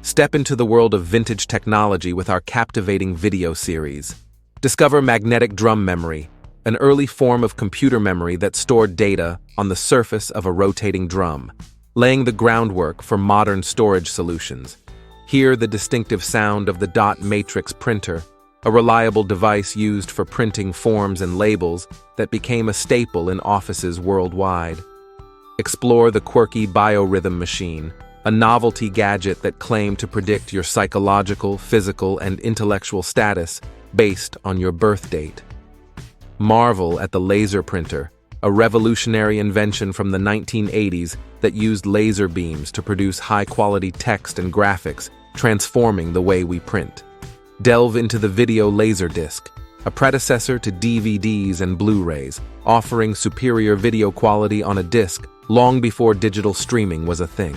Step into the world of vintage technology with our captivating video series. Discover magnetic drum memory, an early form of computer memory that stored data on the surface of a rotating drum, laying the groundwork for modern storage solutions. Hear the distinctive sound of the dot matrix printer, a reliable device used for printing forms and labels that became a staple in offices worldwide. Explore the quirky biorhythm machine, a novelty gadget that claimed to predict your psychological, physical, and intellectual status based on your birth date. Marvel at the laser printer, a revolutionary invention from the 1980s that used laser beams to produce high-quality text and graphics, transforming the way we print. Delve into the video laserdisc, a predecessor to DVDs and Blu-rays, offering superior video quality on a disc long before digital streaming was a thing.